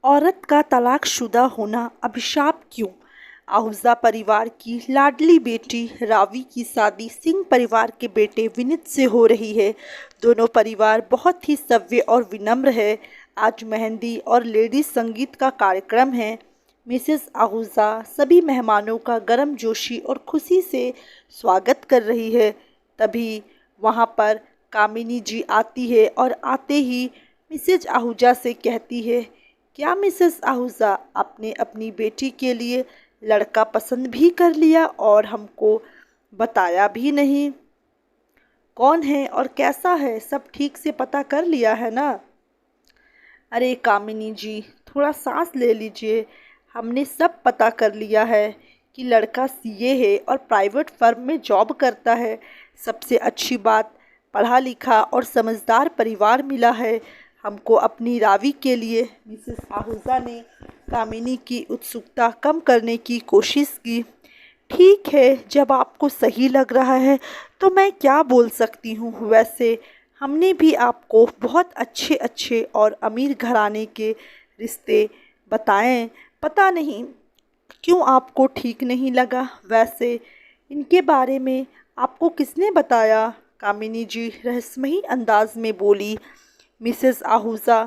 औरत का तलाकशुदा होना अभिशाप क्यों? आहूजा परिवार की लाडली बेटी रावी की शादी सिंह परिवार के बेटे विनीत से हो रही है। दोनों परिवार बहुत ही सभ्य और विनम्र है। आज मेहंदी और लेडीज संगीत का कार्यक्रम है। मिसेस आहूजा सभी मेहमानों का गर्मजोशी और खुशी से स्वागत कर रही है। तभी वहाँ पर कामिनी जी आती है और आते ही मिसेज आहूजा से कहती है, क्या मिसेस आहूजा आपने अपनी बेटी के लिए लड़का पसंद भी कर लिया और हमको बताया भी नहीं? कौन है और कैसा है, सब ठीक से पता कर लिया है ना? अरे कामिनी जी, थोड़ा सांस ले लीजिए। हमने सब पता कर लिया है कि लड़का सीए है और प्राइवेट फर्म में जॉब करता है। सबसे अच्छी बात, पढ़ा लिखा और समझदार परिवार मिला है हमको अपनी रावी के लिए। मिसेस आहूजा ने कामिनी की उत्सुकता कम करने की कोशिश की। ठीक है, जब आपको सही लग रहा है तो मैं क्या बोल सकती हूँ। वैसे हमने भी आपको बहुत अच्छे अच्छे और अमीर घराने के रिश्ते बताएं। पता नहीं क्यों आपको ठीक नहीं लगा। वैसे इनके बारे में आपको किसने बताया? कामिनी जी रहस्यमयी अंदाज में बोली। मिसेस आहूजा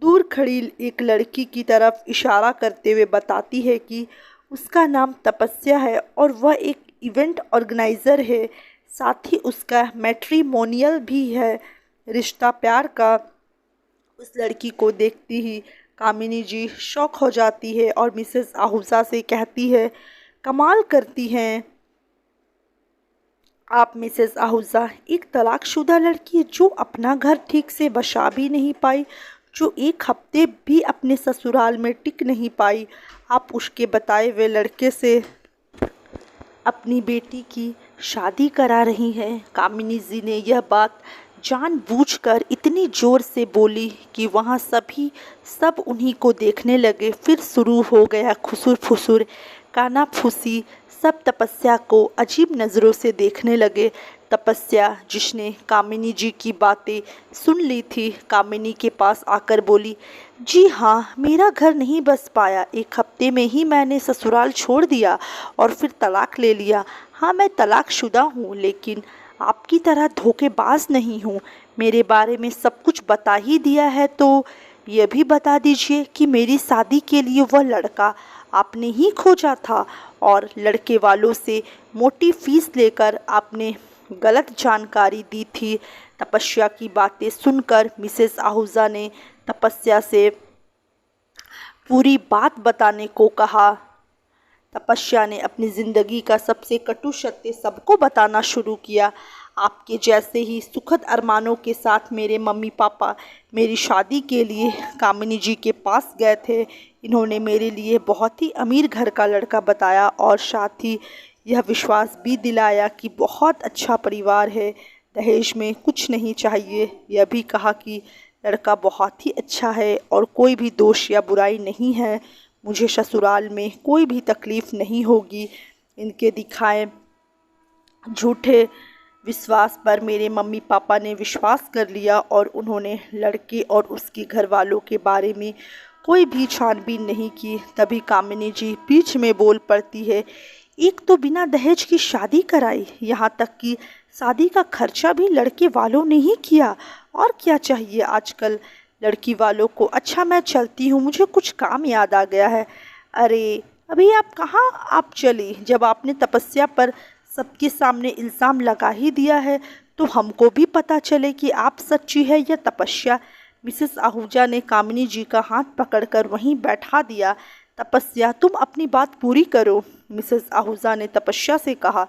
दूर खड़ी एक लड़की की तरफ इशारा करते हुए बताती है कि उसका नाम तपस्या है और वह एक इवेंट ऑर्गेनाइज़र है। साथ ही उसका मैट्रिमोनियल भी है, रिश्ता प्यार का। उस लड़की को देखती ही कामिनी जी शॉक हो जाती है और मिसेस आहूजा से कहती है, कमाल करती हैं आप मिसेस आहूजा। एक तलाकशुदा लड़की जो अपना घर ठीक से बसा भी नहीं पाई, जो एक हफ्ते भी अपने ससुराल में टिक नहीं पाई, आप उसके बताए हुए लड़के से अपनी बेटी की शादी करा रही हैं। कामिनी जी ने यह बात जानबूझकर इतनी ज़ोर से बोली कि वहाँ सब उन्हीं को देखने लगे। फिर शुरू हो गया खुसुर फुसुर, कानाफूसी। सब तपस्या को अजीब नज़रों से देखने लगे। तपस्या, जिसने कामिनी जी की बातें सुन ली थी, कामिनी के पास आकर बोली, जी हाँ, मेरा घर नहीं बस पाया। एक हफ्ते में ही मैंने ससुराल छोड़ दिया और फिर तलाक ले लिया। हाँ, मैं तलाकशुदा हूँ, लेकिन आपकी तरह धोखेबाज नहीं हूँ। मेरे बारे में सब कुछ बता ही दिया है, तो यह भी बता दीजिए कि मेरी शादी के लिए वह लड़का आपने ही खोजा था और लड़के वालों से मोटी फीस लेकर आपने गलत जानकारी दी थी। तपस्या की बातें सुनकर मिसेस आहूजा ने तपस्या से पूरी बात बताने को कहा। तपस्या ने अपनी ज़िंदगी का सबसे कटु सत्य सबको बताना शुरू किया। आपके जैसे ही सुखद अरमानों के साथ मेरे मम्मी पापा मेरी शादी के लिए कामिनी जी के पास गए थे। इन्होंने मेरे लिए बहुत ही अमीर घर का लड़का बताया और साथ ही यह विश्वास भी दिलाया कि बहुत अच्छा परिवार है, दहेज में कुछ नहीं चाहिए। यह भी कहा कि लड़का बहुत ही अच्छा है और कोई भी दोष या बुराई नहीं है, मुझे ससुराल में कोई भी तकलीफ़ नहीं होगी। इनके दिखाए झूठे विश्वास पर मेरे मम्मी पापा ने विश्वास कर लिया और उन्होंने लड़के और उसके घर वालों के बारे में कोई भी छानबीन नहीं की। तभी कामिनी जी बीच में बोल पड़ती है, एक तो बिना दहेज की शादी कराई, यहाँ तक कि शादी का खर्चा भी लड़के वालों ने ही किया। और क्या चाहिए आजकल लड़की वालों को। अच्छा, मैं चलती हूँ, मुझे कुछ काम याद आ गया है। अरे अभी आप कहाँ आप चली? जब आपने तपस्या पर सबके सामने इल्ज़ाम लगा ही दिया है तो हमको भी पता चले कि आप सच्ची है या तपस्या। मिसेस आहूजा ने कामिनी जी का हाथ पकड़कर वहीं बैठा दिया। तपस्या, तुम अपनी बात पूरी करो। मिसेस आहूजा ने तपस्या से कहा,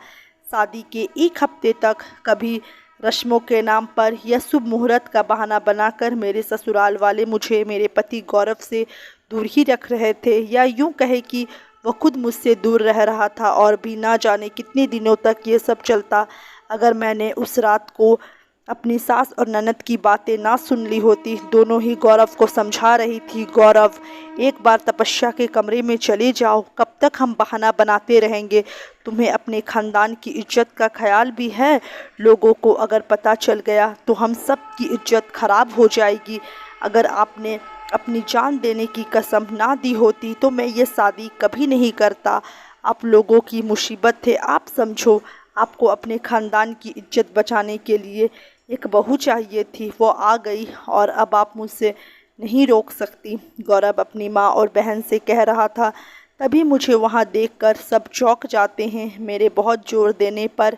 शादी के एक हफ्ते तक कभी रस्मों के नाम पर या शुभ मुहूर्त का बहाना बनाकर मेरे ससुराल वाले मुझे मेरे पति गौरव से दूर ही रख रहे थे, या यूं कहे कि वह खुद मुझसे दूर रह रहा था। और भी ना जाने कितने दिनों तक ये सब चलता। अगर मैंने उस रात को अपनी सास और ननद की बातें ना सुन ली होती। दोनों ही गौरव को समझा रही थी, गौरव एक बार तपस्या के कमरे में चले जाओ, कब तक हम बहाना बनाते रहेंगे? तुम्हें अपने ख़ानदान की इज्जत का ख्याल भी है? लोगों को अगर पता चल गया तो हम सब की इज्जत खराब हो जाएगी। अगर आपने अपनी जान देने की कसम ना दी होती तो मैं ये शादी कभी नहीं करता। आप लोगों की मुसीबत थे, आप समझो। आपको अपने ख़ानदान की इज्जत बचाने के लिए एक बहू चाहिए थी, वो आ गई और अब आप मुझसे नहीं रोक सकती। गौरव अपनी माँ और बहन से कह रहा था। तभी मुझे वहाँ देखकर सब चौंक जाते हैं। मेरे बहुत जोर देने पर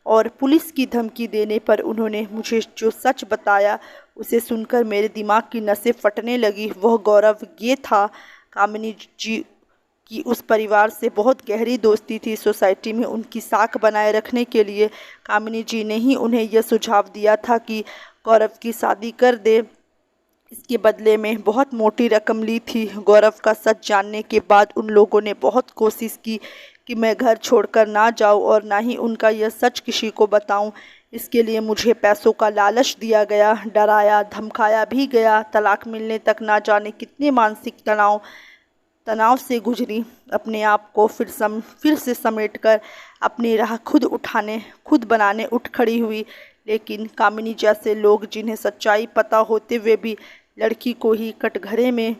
और पुलिस की धमकी देने पर उन्होंने मुझे जो सच बताया उसे सुनकर मेरे दिमाग की नसें फटने लगी। वह गौरव ये था। कामिनी जी की उस परिवार से बहुत गहरी दोस्ती थी। सोसाइटी में उनकी साख बनाए रखने के लिए कामिनी जी ने ही उन्हें यह सुझाव दिया था कि गौरव की शादी कर दे। इसके बदले में बहुत मोटी रकम ली थी। गौरव का सच जानने के बाद उन लोगों ने बहुत कोशिश की कि मैं घर छोड़कर ना जाऊं और ना ही उनका यह सच किसी को बताऊं। इसके लिए मुझे पैसों का लालच दिया गया, डराया धमकाया भी गया। तलाक मिलने तक ना जाने कितने मानसिक तनाव से गुजरी। अपने आप को फिर से समेटकर अपनी राह खुद बनाने उठ खड़ी हुई। लेकिन कामिनी जैसे लोग, जिन्हें सच्चाई पता होते हुए भी लड़की को ही कटघरे में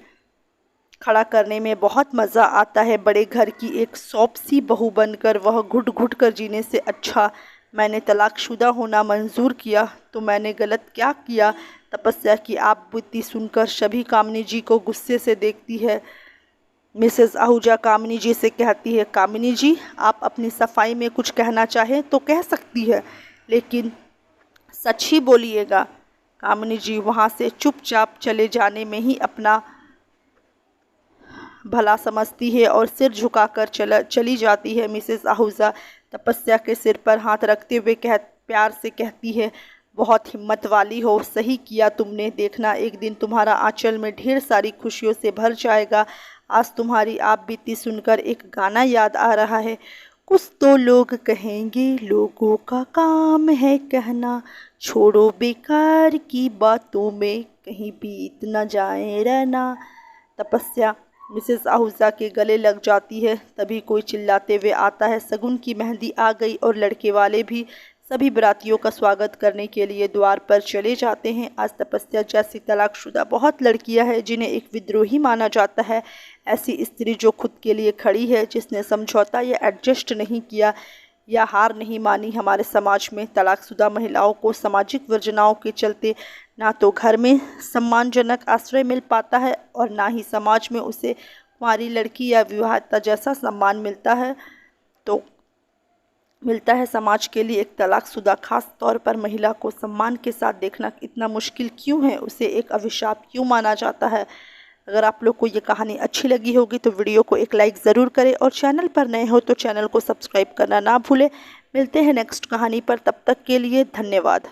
खड़ा करने में बहुत मज़ा आता है, बड़े घर की एक सौंप-सी बहू बनकर वह घुट-घुट कर जीने से अच्छा मैंने तलाकशुदा होना मंजूर किया। तो मैंने गलत क्या किया? तपस्या की आप बीती सुनकर सभी कामिनी जी को गुस्से से देखती है। मिसेस आहूजा कामिनी जी से कहती है, कामिनी जी, आप अपनी सफाई में कुछ कहना चाहें तो कह सकती है, लेकिन सच ही बोलिएगा। कामिनी जी वहाँ से चुपचाप चले जाने में ही अपना भला समझती है और सिर झुकाकर चली जाती है। मिसेस आहूजा तपस्या के सिर पर हाथ रखते हुए प्यार से कहती है, बहुत हिम्मत वाली हो, सही किया तुमने। देखना एक दिन तुम्हारा आंचल में ढेर सारी खुशियों से भर जाएगा। आज तुम्हारी आप बीती सुनकर एक गाना याद आ रहा है। कुछ तो लोग कहेंगे, लोगों का काम है कहना, छोड़ो बेकार की बातों में कहीं बीत न जाए रहना। तपस्या मिसेस आहूजा के गले लग जाती है। तभी कोई चिल्लाते हुए आता है, शगुन की मेहंदी आ गई। और लड़के वाले भी सभी बारातियों का स्वागत करने के लिए द्वार पर चले जाते हैं। आज तपस्या जैसी तलाकशुदा बहुत लड़कियां हैं जिन्हें एक विद्रोही माना जाता है। ऐसी स्त्री जो खुद के लिए खड़ी है, जिसने समझौता या एडजस्ट नहीं किया या हार नहीं मानी। हमारे समाज में तलाकशुदा महिलाओं को सामाजिक वर्जनाओं के चलते ना तो घर में सम्मानजनक आश्रय मिल पाता है और ना ही समाज में उसे कुंवारी लड़की या विवाहिता जैसा सम्मान मिलता है। समाज के लिए एक तलाकशुदा खास तौर पर महिला को सम्मान के साथ देखना इतना मुश्किल क्यों है? उसे एक अभिशाप क्यों माना जाता है? अगर आप लोग को ये कहानी अच्छी लगी होगी तो वीडियो को एक लाइक ज़रूर करें और चैनल पर नए हो तो चैनल को सब्सक्राइब करना ना भूलें। मिलते हैं नेक्स्ट कहानी पर, तब तक के लिए धन्यवाद।